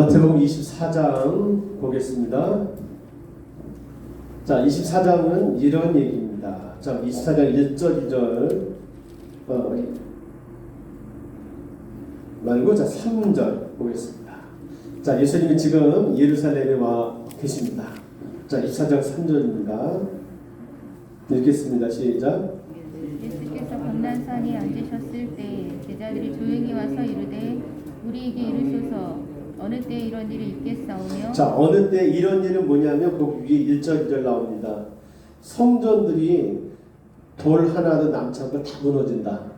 마태복음 24장 보겠습니다. 자, 24장은 이런 얘기입니다. 자, 24장 1절, 2절 말고 자, 3절 보겠습니다. 자, 예수님이 지금 예루살렘에 와 계십니다. 자, 24장 3절입니다. 읽겠습니다. 시작. 예수께서 감난산에 앉으셨을 때 제자들이 조용히 와서 이르되 우리에게 이르소서 어느 때 이런 일이 있겠사오며. 자, 어느 때 이런 일은 뭐냐면 그 위에 1절 2절 나옵니다. 성전들이 돌 하나도 남지 않고 다 무너진다.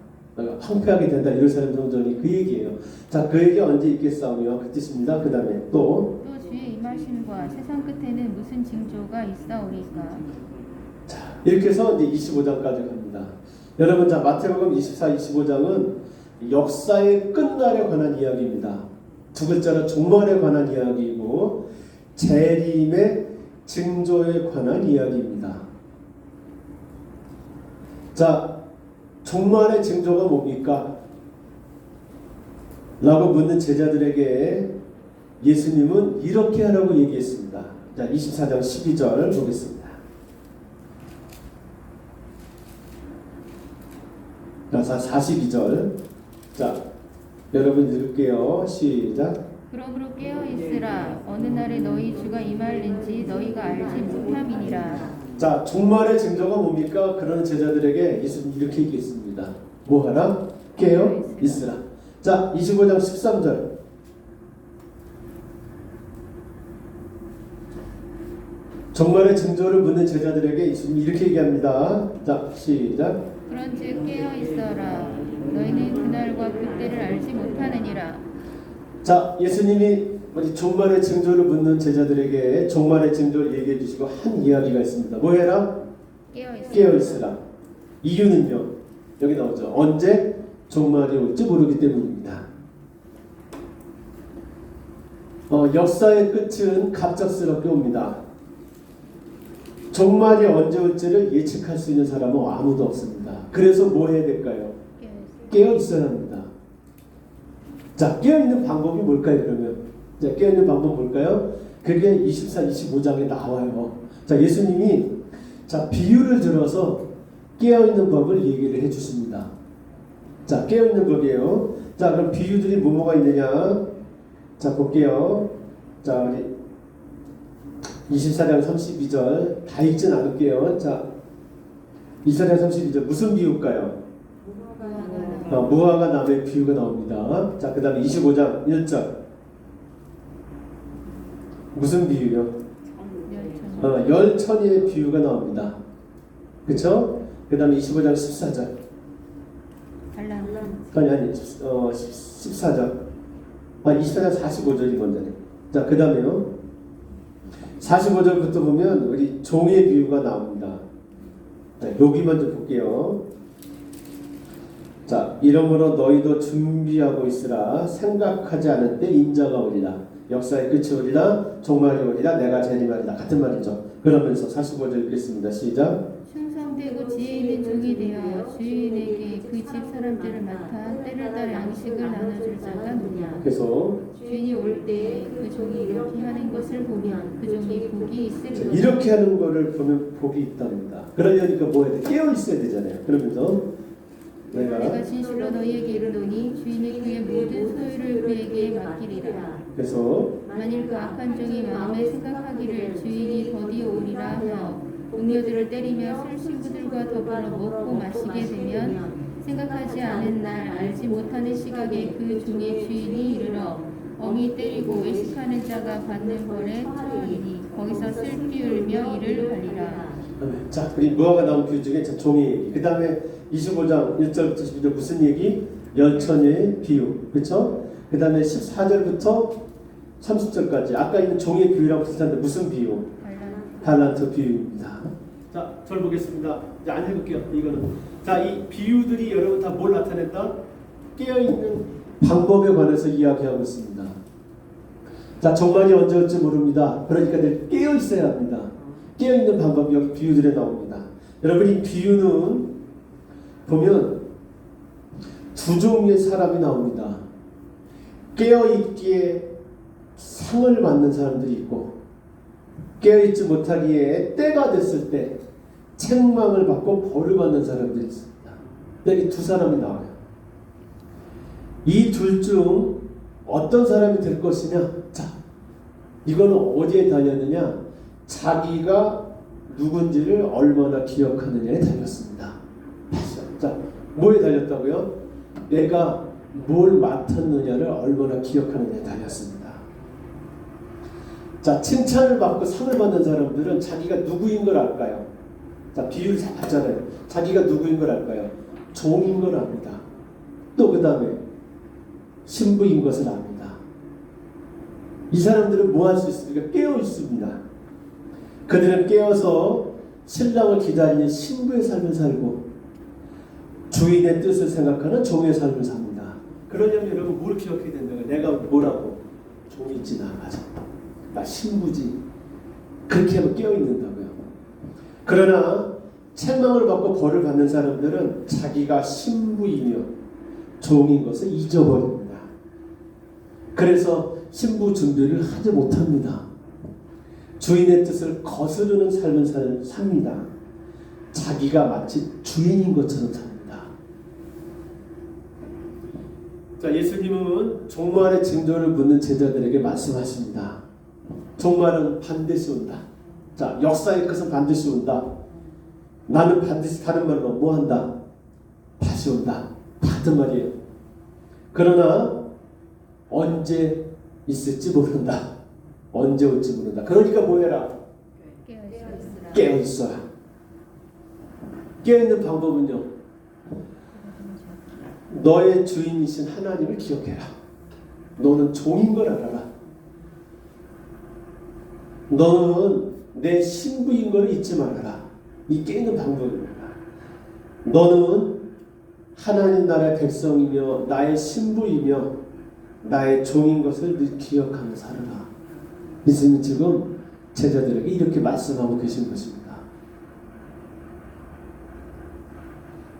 황폐하게 된다. 예루살렘 성전이 그 얘기예요. 자, 그 얘기 언제 있겠사오며 그 뜻입니다. 그 다음에 또 주의 임하심과 세상 끝에는 무슨 징조가 있사오리까. 자, 이렇게 해서 이제 25장까지 갑니다. 여러분, 자, 마태복음 24, 25장은 역사의 끝날에 관한 이야기입니다. 두 글자로 종말에 관한 이야기이고 재림의 징조에 관한 이야기입니다. 자, 종말의 징조가 뭡니까? 라고 묻는 제자들에게 예수님은 이렇게 하라고 얘기했습니다. 자, 24장 12절 보겠습니다. 자, 42절. 자, 여러분 읽을게요. 시작. 그러므로 깨어 있으라. 어느 날에 너희 주가 임할는지 너희가 알지 못함이니라. 자, 종말의 징조가 뭡니까? 그런 제자들에게 예수님 이렇게 얘기했습니다. 뭐하라? 깨어 있으라. 자, 25장 13절. 종말의 징조를 묻는 제자들에게 예수님이 이렇게 얘기합니다. 자, 시작. 그런즉 깨어 있어라. 너희는 그날과 그때를 알지 못하느니라. 자, 예수님이 종말의 징조를 묻는 제자들에게 종말의 징조를 얘기해 주시고 한 이야기가 있습니다. 뭐 해라? 깨어 있으라. 이유는요, 여기 나오죠. 언제 종말이 올지 모르기 때문입니다. 역사의 끝은 갑작스럽게 옵니다. 종말이 언제 올지를 예측할 수 있는 사람은 아무도 없습니다. 그래서 뭐 해야 될까요? 깨어 있어야 합니다. 자, 깨어 있는 방법이 뭘까요? 그러면 자, 깨어 있는 방법 뭘까요? 그게 24, 25장에 나와요. 자, 예수님이 자, 비유를 들어서 깨어 있는 법을 얘기를 해주십니다. 자, 깨어 있는 법이에요. 자, 그럼 비유들이 뭐가 있느냐? 자, 볼게요. 자, 우리 24장 32절 다 읽진 않을게요. 자, 24장 32절 무슨 비유일까요? 무화과 나무의 비유가 나옵니다. 자, 그 다음에 25장 1절 무슨 비유요? 열천의 비유가 나옵니다. 그쵸? 그 다음에 25장 14절 아니 14절 24장 45절이 먼저네. 자, 그 다음에요 45절부터 보면 우리 종의 비유가 나옵니다. 자, 여기 먼저 볼게요. 자, 이러므로 너희도 준비하고 있으라. 생각하지 않을 때 인자가 오리라. 역사의 끝이 오리라. 종말이 오리라. 내가 재림하리라. 같은 말이죠. 그러면서 45절 읽겠습니다. 시작. 충성되고 지혜 있는 종이 되어 주인에게 그 집 사람들을 맡아 때를 따라 양식을 나눠줄 자가 누구냐. 계속. 주인이 올 때 그 종이 이렇게 하는 것을 보면 그 종이 복이 있으리로다. 이렇게 하는 거를 보면 복이 있답니다. 그러려니까 뭐 해야 돼? 깨어 있어야 되잖아요. 그러면서 내가 진실로 너희에게 이르노니 주인이 그의 모든 소유를 그에게 맡기리라. 그래서 만일 그 악한 종이 마음에 생각하기를 주인이 더디어 오리라 하여 동료들을 때리며 술 친구들과 더불어 먹고 마시게 되면 생각하지 않은 날 알지 못하는 시각에 그 종의 주인이 이르러 엄히 때리고 외식하는 자가 받는 벌에 처하리니 거기서 슬피 울며 이를 갈리라. 자, 우리 무화과 나무 비유 중에 종의 얘기. 그 다음에 25장 1절부터 12절 무슨 얘기? 열천의 비유. 그렇죠? 그 다음에 14절부터 30절까지 아까 있는 종의 비유랑 비슷한데 무슨 비유? 달란트 비유입니다. 자, 절 보겠습니다. 이제 안 읽을게요. 이거는. 자, 이 비유들이 여러분 다 뭘 나타냈다? 깨어있는 방법에 관해서 이야기하고 있습니다. 자, 종말이 언제 올지 모릅니다. 그러니까 늘 깨어 있어야 합니다. 깨어 있는 방법이 여기 비유들에 나옵니다. 여러분, 이 비유는 보면 두 종류의 사람이 나옵니다. 깨어 있기에 상을 받는 사람들이 있고, 깨어있지 못하기에 때가 됐을 때 책망을 받고 벌을 받는 사람들이 있습니다. 여기 두 사람이 나와요. 이 둘 중 어떤 사람이 될 것이냐? 자, 이거는 어디에 달렸느냐? 자기가 누군지를 얼마나 기억하느냐에 달렸습니다. 자, 뭐에 달렸다고요? 내가 뭘 맡았느냐를 얼마나 기억하느냐에 달렸습니다. 자, 칭찬을 받고 상을 받는 사람들은 자기가 누구인 걸 알까요? 자, 비유를 잘 봤잖아요. 자기가 누구인 걸 알까요? 종인 걸 압니다. 또 그 다음에 신부인 것을 압니다. 이 사람들은 뭐 할 수 있습니까? 깨어 있습니다. 그들은 깨어서 신랑을 기다리는 신부의 삶을 살고 주인의 뜻을 생각하는 종의 삶을 삽니다. 그러려면 여러분 뭘 기억해야 된다고요? 내가 뭐라고? 종이지 나. 맞아. 나 신부지. 그렇게 하면 깨어 있는다고요. 그러나 책망을 받고 벌을 받는 사람들은 자기가 신부이며 종인 것을 잊어버립니다. 그래서 신부 준비를 하지 못합니다. 주인의 뜻을 거스르는 삶을 삽니다. 자기가 마치 주인인 것처럼 삽니다. 자, 예수님은 종말의 징조를 묻는 제자들에게 말씀하십니다. 종말은 반드시 온다. 자, 역사의 끝은 반드시 온다. 나는 반드시 다른 말로 뭐 한다? 다시 온다. 같은 말이에요. 그러나 언제 있을지 모른다. 언제 올지 모른다. 그러니까 뭐 해라? 깨어 있어라. 깨어 있는 방법은요. 너의 주인이신 하나님을 기억해라. 너는 종인 걸 알아라. 너는 내 신부인 걸 잊지 말아라. 이 깨있는 방법입니다. 너는 하나님 나라의 백성이며 나의 신부이며 나의 종인 것을 늘 기억하며 살아라. 예수님이 지금 제자들에게 이렇게 말씀하고 계신 것입니다.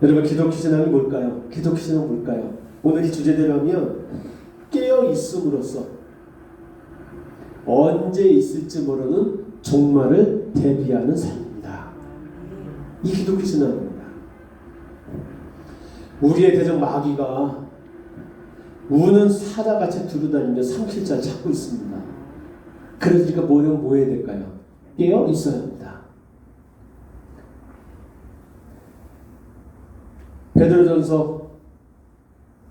여러분, 기독교 신앙이 뭘까요? 기독교 신앙은 뭘까요? 오늘 이 주제대로 하면 깨어 있음으로써 언제 있을지 모르는 종말을 대비하는 삶입니다. 이 기독교 신앙입니다. 우리의 대적 마귀가 우는 사자같이 두루다니며 삼킬자를 찾고 있습니다. 그러니까 뭐 해야 될까요? 깨어 있어야 합니다. 베드로전서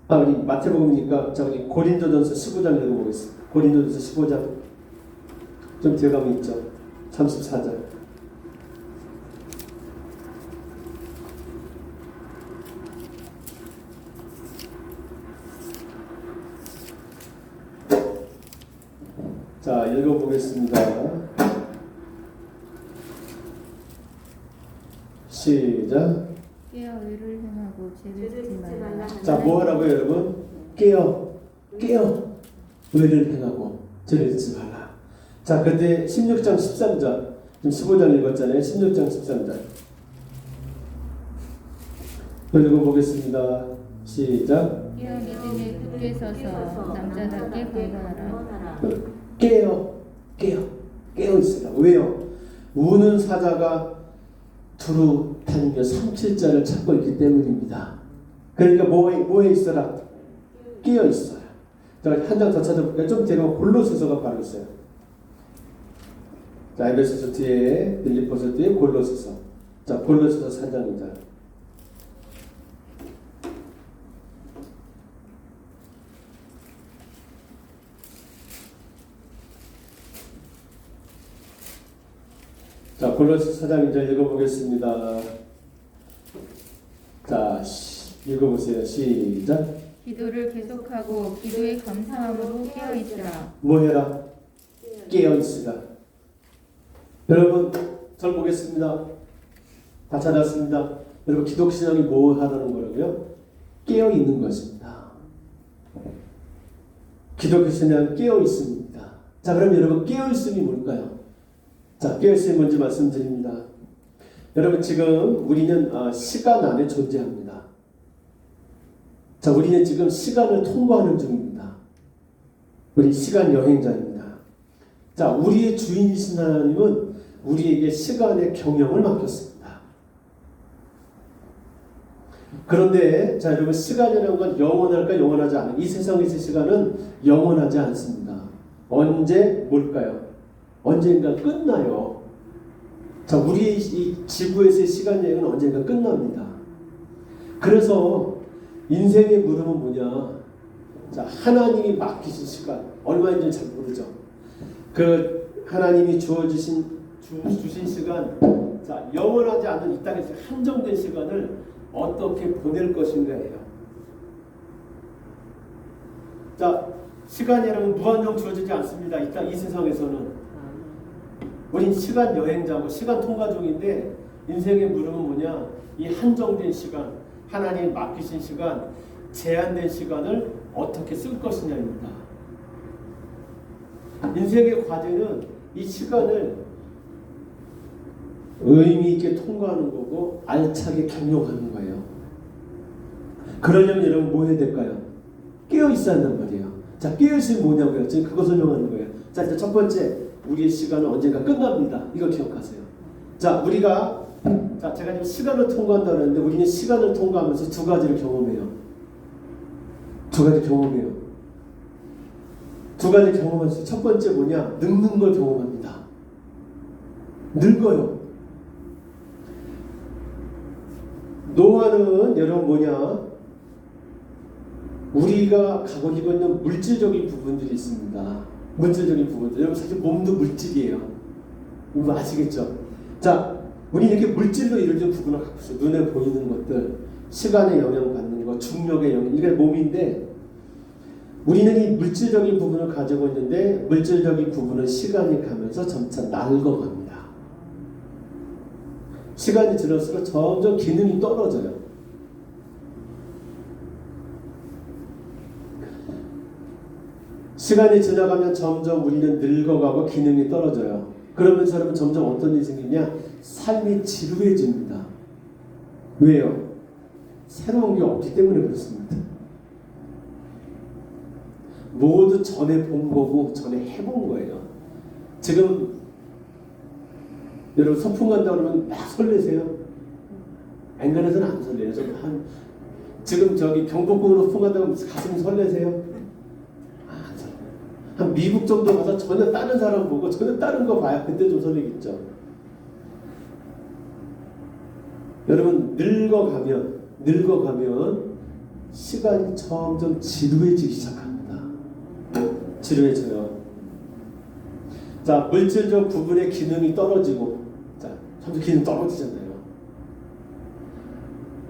우리 마태복음이니까 우리 고린도전서 15장 읽어보겠습니다. 고린도전서 15장 좀 들어가면 있죠. 34절. 자, 읽어보겠습니다. 시작. 깨어 의를 행하고 죄를 짓지 말라. 자, 뭐 하라고요, 여러분? 깨어 의를 행하고 죄를 짓지 말라. 자, 근데 16장 13절, 지금 15장 읽었잖아요. 16장 13절 읽어보겠습니다. 시작. 깨어 믿음에 굳게 서서 남자답게 건강하라. 깨어 있으라. 왜요? 우는 사자가 두루 다니며 삼킬자를 찾고 있기 때문입니다. 그러니까 뭐에 있어라? 깨어 있어라. 자, 한 장 더 찾아볼까요? 좀 뒤로 골로새서가 바로 있어요. 자, 에베소서 뒤에, 빌립보서 뒤에 골로새서. 자, 골로새서 4장입니다. 자, 골로새 4장 2절 읽어보겠습니다. 자, 읽어보세요. 시작. 기도를 계속하고 기도에 감사함으로 깨어 있으라. 뭐 해라? 깨어 있으라. 여러분, 절 보겠습니다. 다 찾았습니다. 여러분, 기독 신앙이 뭐 하라는 거라고요? 깨어 있는 것입니다. 기독교 신앙은 깨어 있습니다. 자, 그럼 여러분, 깨어 있음이 뭘까요? 자, 깨어있음이 뭔지 말씀드립니다. 여러분, 지금 우리는 시간 안에 존재합니다. 자, 우리는 지금 시간을 통과하는 중입니다. 우리 시간 여행자입니다. 자, 우리의 주인이신 하나님은 우리에게 시간의 경영을 맡겼습니다. 그런데 자, 여러분, 시간이라는 건 영원할까 영원하지 않아. 이 세상에서의 시간은 영원하지 않습니다. 언제 뭘까요? 언젠가 끝나요. 자, 우리의 이 지구에서의 시간 여행은 언젠가 끝납니다. 그래서 인생의 물음은 뭐냐? 자, 하나님이 맡기신 시간 얼마인지 잘 모르죠. 그 하나님이 주신 시간, 자, 영원하지 않은 이 땅에서 한정된 시간을 어떻게 보낼 것인가예요. 자, 시간이라면 무한정 주어지지 않습니다. 이 세상에서는. 우린 시간 여행자고 시간 통과 중인데 인생의 물음은 뭐냐? 이 한정된 시간, 하나님이 맡기신 시간, 제한된 시간을 어떻게 쓸 것이냐입니다. 인생의 과제는 이 시간을 의미 있게 통과하는 거고 알차게 경영하는 거예요. 그러려면 여러분 뭐 해야 될까요? 깨어 있어야 한단 말이에요. 자, 깨어 있으면 뭐냐고요? 지금 그거 설명하는 거예요. 자, 이제 첫 번째, 우리의 시간은 언젠가 끝납니다. 이걸 기억하세요. 자, 우리가 제가 지금 시간을 통과한다고 하는데 우리는 시간을 통과하면서 두 가지를 경험해요. 두 가지 경험해요. 두 가지 경험하면서 첫 번째 뭐냐? 늙는 걸 경험합니다. 늙어요. 노화는 여러분 뭐냐? 우리가 가지고 있는 물질적인 부분들이 있습니다. 물질적인 부분들. 여러분 사실 몸도 물질이에요. 이거 아시겠죠? 자, 우리는 이렇게 물질로 이루어진 부분을 갖고 있어요. 눈에 보이는 것들, 시간에 영향받는 것, 중력의 영향, 이게 몸인데 우리는 이 물질적인 부분을 가지고 있는데 물질적인 부분은 시간이 가면서 점차 낡아갑니다. 시간이 지날수록 점점 기능이 떨어져요. 시간이 지나가면 점점 우리는 늙어가고 기능이 떨어져요. 그러면서 여러분 점점 어떤 일이 생기냐? 삶이 지루해집니다. 왜요? 새로운 게 없기 때문에 그렇습니다. 모두 전에 본 거고 전에 해본 거예요. 지금 여러분 소풍 간다 그러면 막 설레세요? 엔간해서는 안 설레요. 지금 저기 경복궁으로 소풍 간다고 가슴이 설레세요? 한 미국 정도 가서 전혀 다른 사람 보고 전혀 다른 거 봐야 그때 좀 설레겠죠. 여러분 늙어가면 시간이 점점 지루해지기 시작합니다. 지루해져요. 자, 물질적 부분의 기능이 떨어지고, 자, 점점 기능 떨어지잖아요.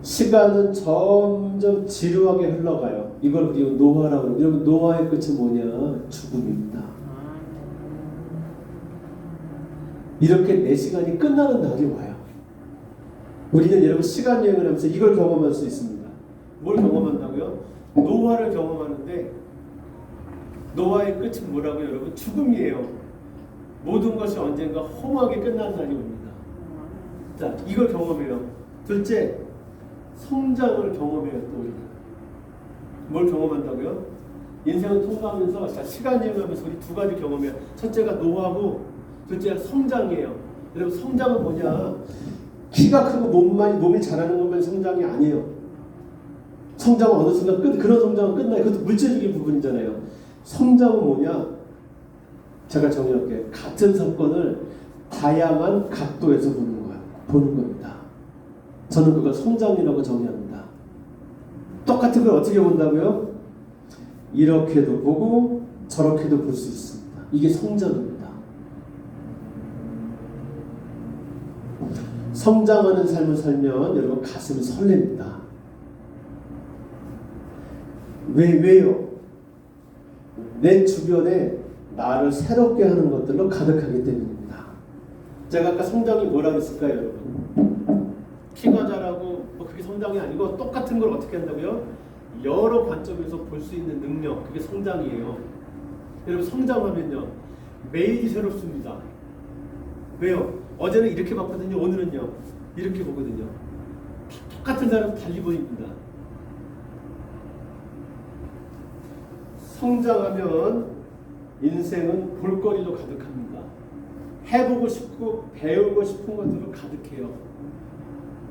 시간은 점점 지루하게 흘러가요. 이걸 우리가 노화라고 그러고, 여러분 노화의 끝은 뭐냐? 죽음입니다. 이렇게 내 시간이 끝나는 날이 와요. 우리는 여러분 시간 여행을 하면서 이걸 경험할 수 있습니다. 뭘 경험한다고요? 노화를 경험하는데 노화의 끝은 뭐라고요? 여러분 죽음이에요. 모든 것이 언젠가 험하게 끝나는 날이 옵니다. 자, 이걸 경험해요. 둘째, 성장을 경험해요. 또 우리는 뭘 경험한다고요? 인생을 통과하면서 자, 시간 여행하면서 우리 두 가지 경험해요. 첫째가 노화고 둘째가 성장이에요. 여러분 성장은 뭐냐? 키가 크고 몸이 자라는 것만 성장이 아니에요. 성장은 어느 순간 그런 성장은 끝나요. 그것도 물질적인 부분이잖아요. 성장은 뭐냐? 제가 정의할게요. 같은 사건을 다양한 각도에서 보는 겁니다. 저는 그걸 성장이라고 정의합니다. 똑같은 걸 어떻게 본다고요? 이렇게도 보고 저렇게도 볼 수 있습니다. 이게 성장입니다. 성장하는 삶을 살면 여러분 가슴이 설렙니다. 왜요? 내 주변에 나를 새롭게 하는 것들로 가득하기 때문입니다. 제가 아까 성장이 뭐라고 했을까요, 여러분? 키가 자라고 그게 성장이 아니고 똑같은 걸 어떻게 한다고요? 여러 관점에서 볼 수 있는 능력, 그게 성장이에요. 여러분 성장하면요 매일이 새롭습니다. 왜요? 어제는 이렇게 봤거든요. 오늘은요 이렇게 보거든요. 똑같은 사람 달리 보입니다. 성장하면 인생은 볼거리로 가득합니다. 해보고 싶고 배우고 싶은 것들로 가득해요.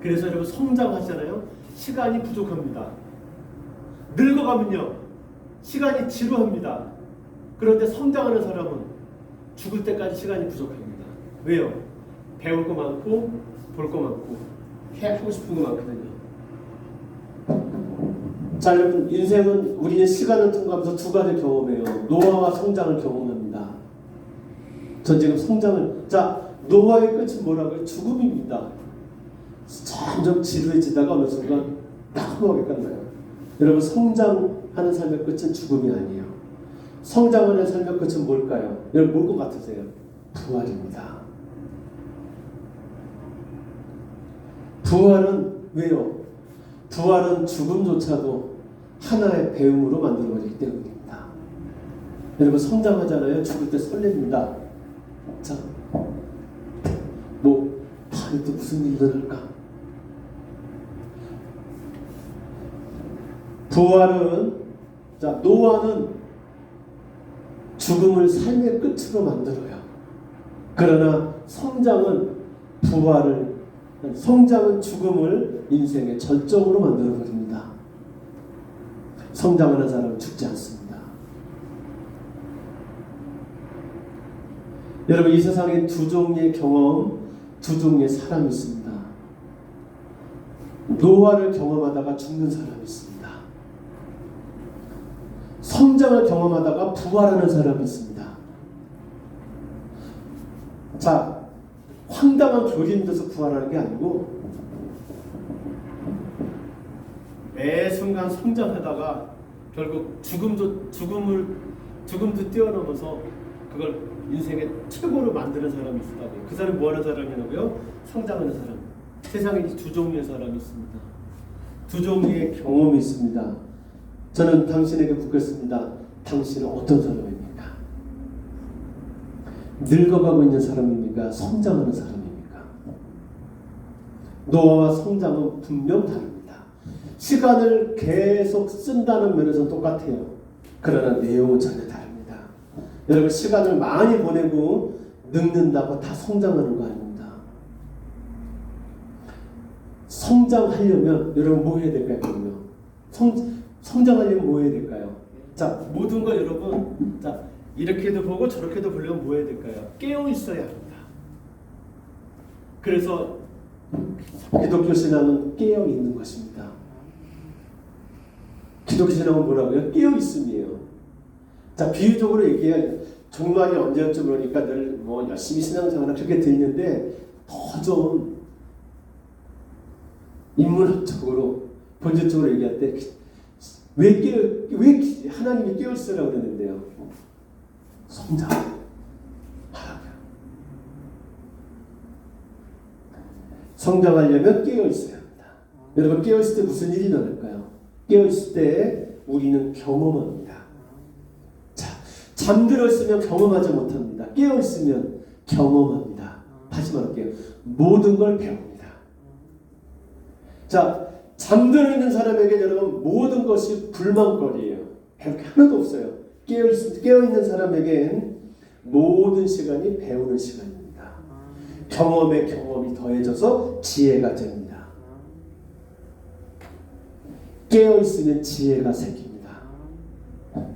그래서 여러분 성장하잖아요. 시간이 부족합니다. 늙어가면요 시간이 지루합니다. 그런데 성장하는 사람은 죽을 때까지 시간이 부족합니다. 왜요? 배울 거 많고 볼 거 많고 하고 싶은 거 많거든요. 자 여러분, 인생은 우리는 시간을 통과하면서 두 가지 경험해요. 노화와 성장을 경험합니다. 전 지금 성장을, 자 노화의 끝은 뭐라고요? 죽음입니다. 점점 지루해지다가 어느 순간 따끔하게 끝나요. 여러분, 성장하는 삶의 끝은 죽음이 아니에요. 성장하는 삶의 끝은 뭘까요? 여러분 뭘 것 같으세요? 부활입니다. 부활은 왜요? 부활은 죽음조차도 하나의 배움으로 만들어지기 때문입니다. 여러분 성장하잖아요. 죽을 때 설렙니다. 자, 뭐 다음에 또 무슨 일이 일어날까? 부활은, 자 노화는 죽음을 삶의 끝으로 만들어요. 그러나 성장은 성장은 죽음을 인생의 절정으로 만들어버립니다. 성장하는 사람은 죽지 않습니다. 여러분, 이 세상에 두 종류의 경험, 두 종류의 사람이 있습니다. 노화를 경험하다가 죽는 사람이 있습니다. 성장을 경험하다가 부활하는 사람이 있습니다. 자, 황당한 교리인 데서 부활하는 게 아니고 매 순간 성장하다가 결국 죽음도 뛰어넘어서 그걸 인생의 최고로 만드는 사람이 있다고요. 그 사람이 뭐 하는 사람이냐고요? 성장하는 사람. 세상에 두 종류의 사람이 있습니다. 두 종류의 경험이 있습니다. 저는 당신에게 묻겠습니다. 당신은 어떤 사람입니까? 늙어가고 있는 사람입니까? 성장하는 사람입니까? 노화와 성장은 분명 다릅니다. 시간을 계속 쓴다는 면에서는 똑같아요. 그러나 내용은 전혀 다릅니다. 여러분, 시간을 많이 보내고 늙는다고 다 성장하는 거 아닙니다. 성장하려면 여러분 뭐 해야 될까요? 그러면 성장하려면 뭐 해야 될까요? 자, 모든 걸 여러분, 자 이렇게도 보고 저렇게도 보려면 뭐 해야 될까요? 깨어 있어야 합니다. 그래서 기독교 신앙은 깨어 있는 것입니다. 기독교 신앙은 뭐라고요? 깨어 있음이에요. 자, 비유적으로 얘기해. 종말이 언제였죠? 그러니까 늘 뭐 열심히 신앙생활을 그렇게 들리는데 더 좀 인문학적으로 본질적으로 얘기할 때 왜 하나님이 깨어 있으라고 그러는데요? 성장하라고요. 성장하려면 깨어 있어야 합니다. 여러분, 깨어 있을 때 무슨 일이 일어날까요? 깨어 있을 때 우리는 경험합니다. 자, 잠들어 있으면 경험하지 못합니다. 깨어 있으면 경험합니다. 다시 말할게요. 모든 걸 배웁니다. 자, 잠들어 있는 사람에게 여러분 모든 것이 불만거리예요. 배울 게 하나도 없어요. 깨어 있는 사람에겐 모든 시간이 배우는 시간입니다. 경험에 경험이 더해져서 지혜가 됩니다. 깨어 있으면 지혜가 생깁니다.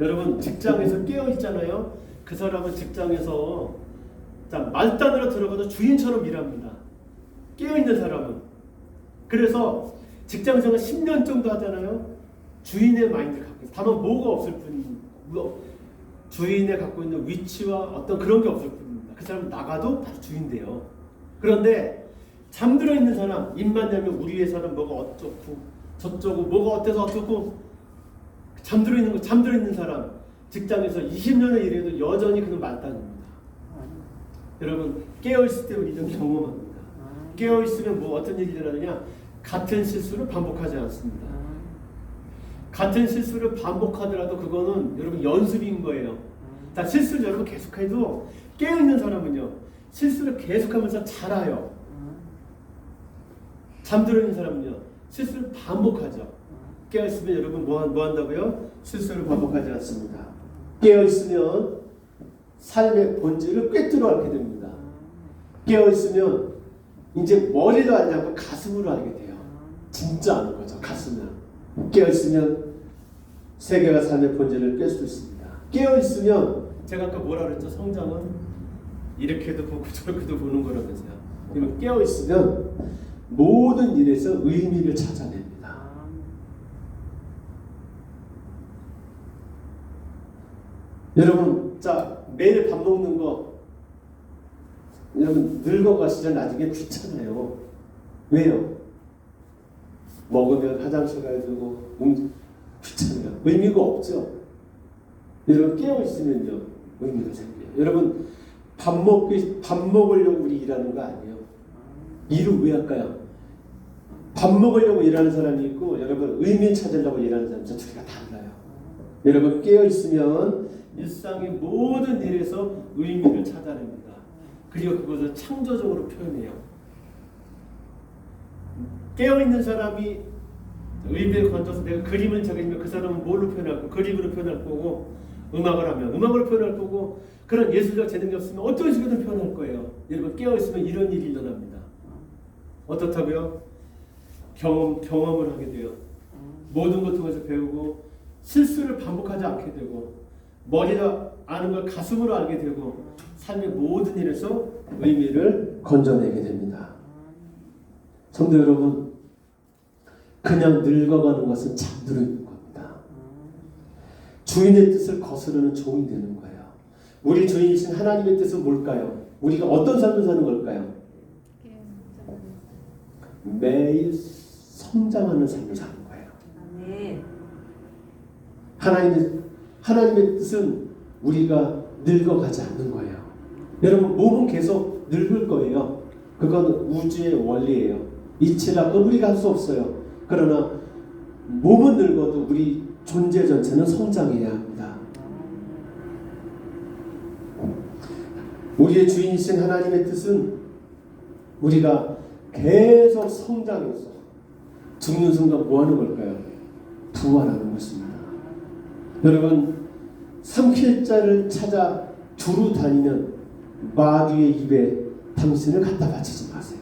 여러분, 직장에서 깨어 있잖아요. 그 사람은 직장에서 말단으로 들어가도 주인처럼 일합니다. 깨어 있는 사람은. 그래서 직장생활 10년 정도 하잖아요. 주인의 마인드를 갖고 있어요. 다만 뭐가 없을 뿐이고 주인의 갖고 있는 위치와 어떤 그런 게 없을 뿐입니다. 그 사람은 나가도 다시 주인 돼요. 그런데 잠들어 있는 사람, 입만 열면 우리 회사는 뭐가 어쩌고 저쩌고 뭐가 어때서 어쩌고 잠들어 있는 사람 직장에서 20년을 일해도 여전히 그는 말단입니다. 여러분, 깨어 있을 때 우리는 경험합니다. 깨어 있으면 뭐 어떤 일이 일어나느냐? 같은 실수를 반복하지 않습니다. 같은 실수를 반복하더라도 그거는 여러분 연습인 거예요. 자, 실수를 여러분 계속해도 깨어있는 사람은요, 실수를 계속하면서 잘해요. 잠들어 있는 사람은요, 실수를 반복하죠. 깨어있으면 여러분 뭐 한다고요? 실수를 반복하지 않습니다. 깨어있으면 삶의 본질을 꿰뚫어 알게 됩니다. 깨어 있으면 이제 머리로 알지 않고 가슴으로 알게 돼요. 진짜 아는 거죠. 가슴으로. 깨어 있으면 세계가 삶의 본질을 꿰 수 있습니다. 깨어 있으면 제가 아까 뭐라 그랬죠? 성장은 이렇게도 보고 저렇게도 보는 거라면서요. 그러면 깨어 있으면 모든 일에서 의미를 찾아냅니다. 여러분, 자 매일 밥 먹는 거 여러분 늙어가시면 나중에 귀찮아요. 왜요? 먹으면 화장실 가야 되고 귀찮아요. 의미가 없죠. 여러분 깨어 있으면요 의미가 생겨요. 여러분 밥 먹으려고 우리 일하는 거 아니에요. 일을 왜 할까요? 밥 먹으려고 일하는 사람이 있고 여러분 의미 찾으려고 일하는 사람이 저 둘이가 달라요. 여러분 깨어 있으면 일상의 모든 일에서 의미를 찾아냅니다. 그리고 그것을 창조적으로 표현해요. 깨어있는 사람이 의미를 건져서 내가 그림을 적으면 그 사람은 뭘로 표현할 거고 그림으로 표현할 거고 음악을 하면 음악으로 표현할 거고 그런 예술적 재능이 없으면 어떤 식으로든 표현할 거예요. 여러분 깨어있으면 이런 일이 일어납니다. 어떻다고요? 경험을 하게 돼요. 모든 것 통해서 배우고 실수를 반복하지 않게 되고 머리로 아는 걸 가슴으로 알게 되고 삶의 모든 일에서 의미를 건져내게 됩니다. 성도 여러분, 그냥 늙어가는 것은 잠들어 있는 겁니다. 주인의 뜻을 거스르는 종이 되는 거예요. 우리 주인이신 하나님의 뜻은 뭘까요? 우리가 어떤 삶을 사는 걸까요? 매일 성장하는 삶을 사는 거예요. 하나님의 뜻은 우리가 늙어가지 않는 거예요. 여러분 몸은 계속 늙을 거예요. 그건 우주의 원리예요. 이치라고 우리가 할 수 없어요. 그러나 몸은 늙어도 우리 존재 전체는 성장해야 합니다. 우리의 주인이신 하나님의 뜻은 우리가 계속 성장해서 죽는 순간 뭐 하는 걸까요? 부활하는 것입니다. 여러분 삼킬 자를 찾아 두루 다니는 마귀의 입에 당신을 갖다 바치지 마세요.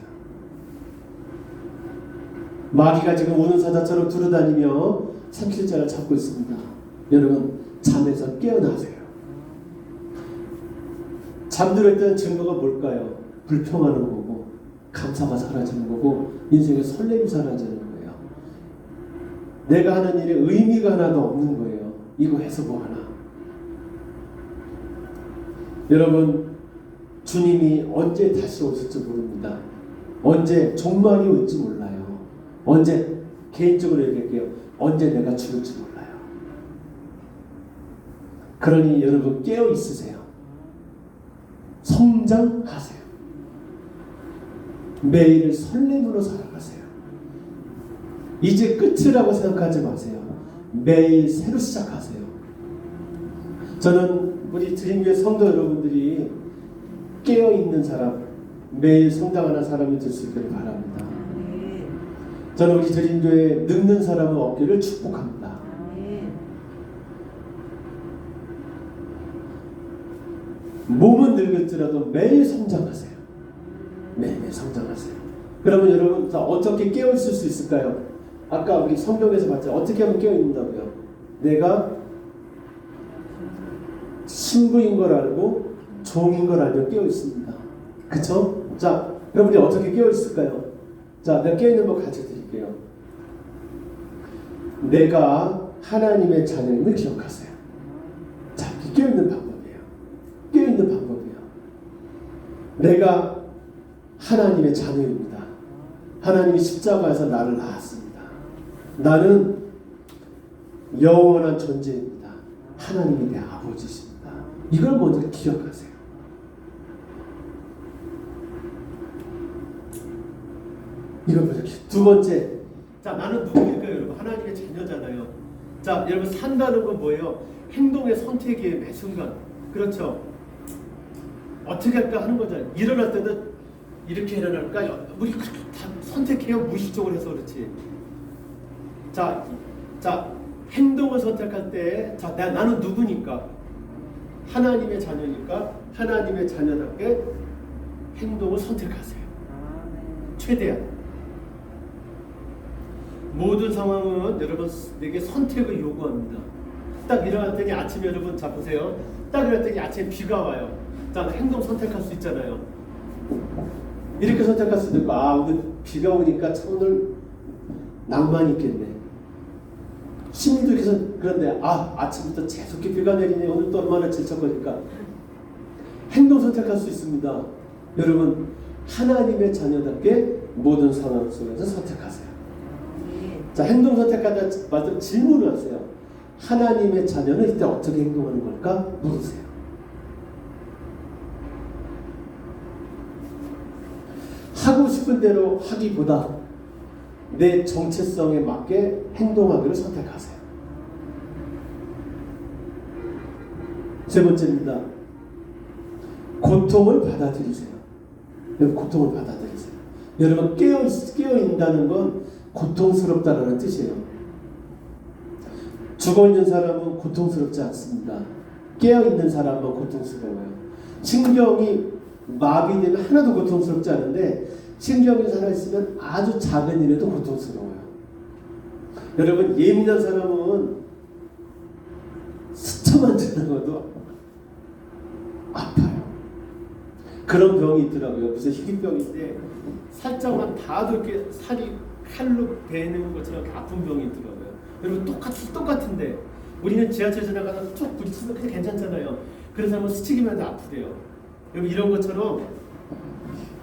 마귀가 지금 우는 사자처럼 두루 다니며 삼킬 자를 찾고 있습니다. 여러분 잠에서 깨어나세요. 잠들어 있다는 증거가 뭘까요? 불평하는 거고 감사가 사라지는 거고 인생의 설렘이 사라지는 거예요. 내가 하는 일에 의미가 하나도 없는 거예요. 이거 해서 뭐 하나. 여러분 주님이 언제 다시 오실지 모릅니다. 언제 종말이 올지 몰라요. 언제 개인적으로 얘기할게요. 언제 내가 죽을지 몰라요. 그러니 여러분 깨어 있으세요. 성장하세요. 매일을 설렘으로 살아가세요. 이제 끝이라고 생각하지 마세요. 매일 새로 시작하세요. 저는 우리 드림교회 성도 여러분들이 깨어있는 사람, 매일 성장하는 사람이 될 수 있기를 바랍니다. 저는 우리 드림교회 늙는 사람의 없기를 축복합니다. 몸은 늙을지라도 매일 성장하세요. 매일 성장하세요. 그러면 여러분 어떻게 깨어있을 수 있을까요? 아까 우리 성경에서 봤죠. 어떻게 하면 깨어있는다고요? 내가 신부인 걸 알고 종인 걸 알면 깨어있습니다. 그쵸? 자, 여러분이 어떻게 깨어있을까요? 자, 내가 깨어있는 거 가르쳐 드릴게요. 내가 하나님의 자녀임을 기억하세요. 자, 이게 깨어있는 방법이에요. 깨어있는 방법이에요. 내가 하나님의 자녀입니다. 하나님이 십자가에서 나를 낳았습니다. 나는 영원한 존재입니다. 하나님이 내 아버지십니다. 이걸 먼저 기억하세요. 이걸 먼저 두 번째, 자 나는 누구일까요, 여러분? 하나님의 자녀잖아요. 자, 여러분 산다는 건 뭐예요? 행동의 선택의 매 순간, 그렇죠? 어떻게 할까 하는 거잖아요. 일어날 때는 이렇게 일어날까? 우리 다 선택해요. 무의식적으로 해서 그렇지. 자 행동을 선택할 때, 자 나는 누구니까? 하나님의 자녀니까 하나님의 자녀답게 행동을 선택하세요. 최대한. 모든 상황은 여러분에게 선택을 요구합니다. 딱 일어날 때니 아침에 여러분 자 보세요. 딱 일어날 때니 아침에 비가 와요. 자 행동 선택할 수 있잖아요. 이렇게 선택할 수도 있고 오늘 비가 오니까 참 오늘 낭만 있겠네. 심리도 이렇게 그런데 아침부터 계속 비가 내리네. 오늘 또 얼마나 질척거릴까. 행동 선택할 수 있습니다. 여러분 하나님의 자녀답게 모든 상황 속에서 선택하세요. 자 행동 선택하다 말씀 질문을 하세요. 하나님의 자녀는 이때 어떻게 행동하는 걸까? 물으세요. 하고 싶은 대로 하기보다 내 정체성에 맞게 행동하기를 선택하세요. 세 번째입니다. 고통을 받아들이세요. 여러분 고통을 받아들이세요. 여러분 깨어있다는 건 고통스럽다는 뜻이에요. 죽어있는 사람은 고통스럽지 않습니다. 깨어있는 사람은 고통스러워요. 신경이 마비되면 하나도 고통스럽지 않은데 신경이 살아있으면 아주 작은 일에도 고통스러워요. 여러분 예민한 사람은 스쳐만 지나가도 아파요. 그런 병이 있더라고요. 무슨 희귀병인데 살짝만 닿아도 이렇게 살이 칼로 베는 것처럼 아픈 병이 있더라고요. 여러분 똑같은데 우리는 지하철 지나가다 툭 부딪히면 그냥 괜찮잖아요. 그런 사람은 스치기만 해도 아프대요. 여러분 이런 것처럼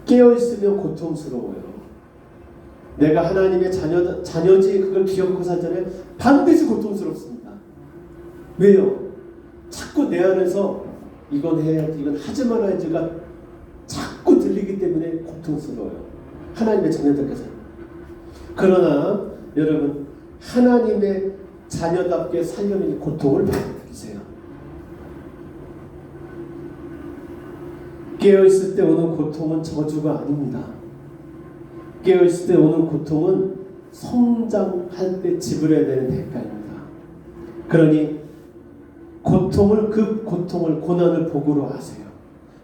깨어있으면 고통스러워요. 내가 하나님의 자녀지 그걸 기억하고 살잖아요. 반드시 고통스럽습니다. 왜요? 자꾸 내 안에서 이건 해야지 이건 하지 말아야지가 자꾸 들리기 때문에 고통스러워요. 하나님의 자녀들께서. 그러나 여러분 하나님의 자녀답게 살려면 고통을 받아들이세요. 깨어있을 때 오는 고통은 저주가 아닙니다. 깨어있을 때 오는 고통은 성장할 때 지불해야 되는 대가입니다. 그러니 그 고통을 고난을 복으로 하세요.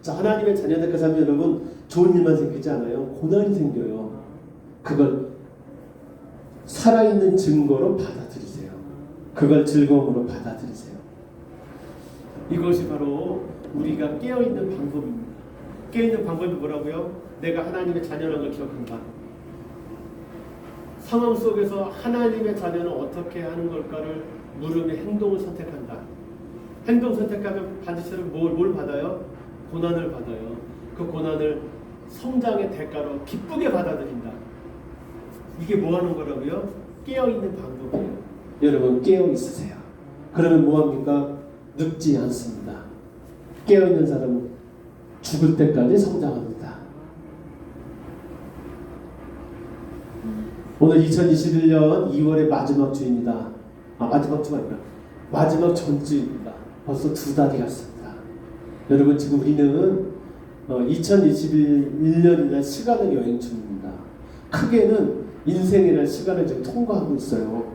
자, 하나님의 자녀들께서 하면 여러분 좋은 일만 생기지 않아요. 고난이 생겨요. 그걸 살아있는 증거로 받아들이세요. 그걸 즐거움으로 받아들이세요. 이것이 바로 우리가 깨어있는 방법입니다. 깨어있는 방법이 뭐라고요? 내가 하나님의 자녀라는 걸 기억한다. 상황 속에서 하나님의 자녀는 어떻게 하는 걸까를 물으며 행동을 선택한다. 행동 선택하면 반드시 뭘 받아요? 고난을 받아요. 그 고난을 성장의 대가로 기쁘게 받아들인다. 이게 뭐 하는 거라고요? 깨어있는 방법이에요. 여러분 깨어있으세요. 그러면 뭐합니까? 늙지 않습니다. 깨어있는 사람은 죽을 때까지 성장합니다. 오늘 2021년 2월의 마지막 주입니다. 마지막 주가 아니라 마지막 전주입니다. 벌써 2달이 갔습니다. 여러분 지금 우리는 2021년이나 시간의 여행 중입니다. 크게는 인생이라는 시간을 지금 통과하고 있어요.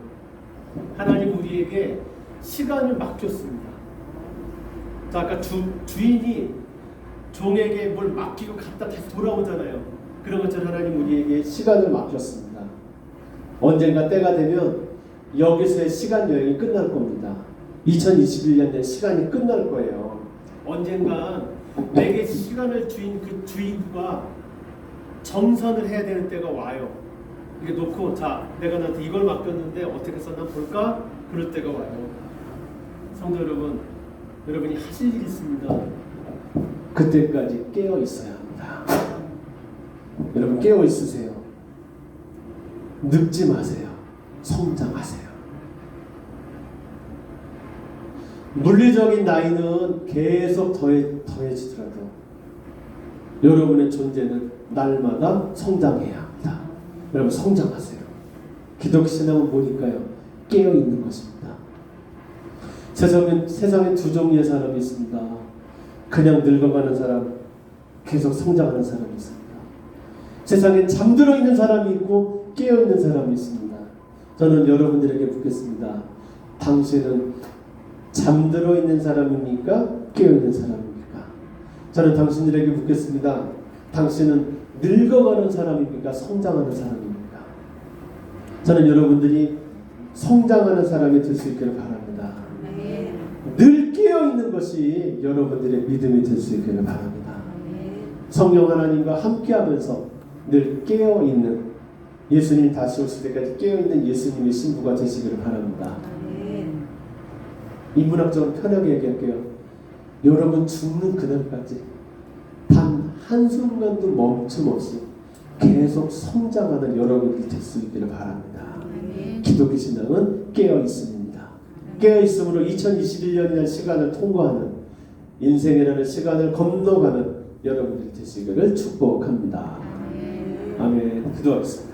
하나님 우리에게 시간을 맡겼습니다. 자, 아까 주인이 종에게 뭘 맡기고 갔다 다시 돌아오잖아요. 그런 것처럼 하나님 우리에게 시간을 맡겼습니다. 언젠가 때가 되면 여기서의 시간 여행이 끝날 겁니다. 2021년에 시간이 끝날 거예요. 언젠가 내게 시간을 주인 그 주인과 정산을 해야 되는 때가 와요. 이게 놓고 자 내가 나한테 이걸 맡겼는데 어떻게 썼나 볼까? 그럴 때가 와요. 성도 여러분, 여러분이 하실 일이 있습니다. 그때까지 깨어 있어야 합니다. 여러분 깨어 있으세요. 늙지 마세요. 성장하세요. 물리적인 나이는 계속 더해지더라도 여러분의 존재는 날마다 성장해야 합니다. 여러분 성장하세요. 기독교 신앙은 뭐니까요? 깨어있는 것입니다. 세상에 두 종류의 사람이 있습니다. 그냥 늙어가는 사람, 계속 성장하는 사람이 있습니다. 세상에 잠들어 있는 사람이 있고 깨어있는 사람이 있습니다. 저는 여러분들에게 묻겠습니다. 당신은 잠들어 있는 사람입니까? 깨어 있는 사람입니까? 저는 당신들에게 묻겠습니다. 당신은 늙어가는 사람입니까? 성장하는 사람입니까? 저는 여러분들이 성장하는 사람이 될 수 있기를 바랍니다. 늘 깨어 있는 것이 여러분들의 믿음이 될 수 있기를 바랍니다. 성령 하나님과 함께하면서 늘 깨어 있는, 예수님 다시 오실 때까지 깨어 있는 예수님의 신부가 되시기를 바랍니다. 인문학적으로 편하게 얘기할게요. 여러분 죽는 그날까지 단 한순간도 멈춤없이 계속 성장하는 여러분이 될 수 있기를 바랍니다. 기독교 신앙은 깨어 있습니다. 깨어 있으므로 2021년이라는 시간을 통과하는, 인생이라는 시간을 건너가는 여러분들이 되시기를 축복합니다. 아멘. 기도하겠습니다.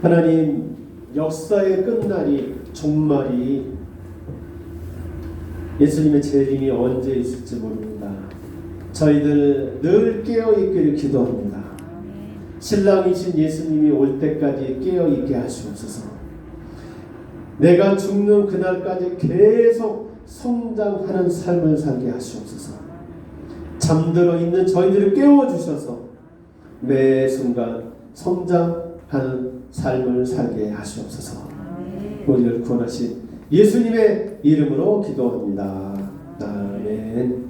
하나님, 역사의 끝날이, 종말이, 예수님의 재림이 언제 있을지 모릅니다. 저희들 늘 깨어있기를 기도합니다. 신랑이신 예수님이 올 때까지 깨어있게 하시옵소서. 내가 죽는 그날까지 계속 성장하는 삶을 살게 하시옵소서. 잠들어 있는 저희들을 깨워주셔서 매 순간 성장하는 삶을 살게 하시옵소서. 우리를 구원하신 예수님의 이름으로 기도합니다. 아멘.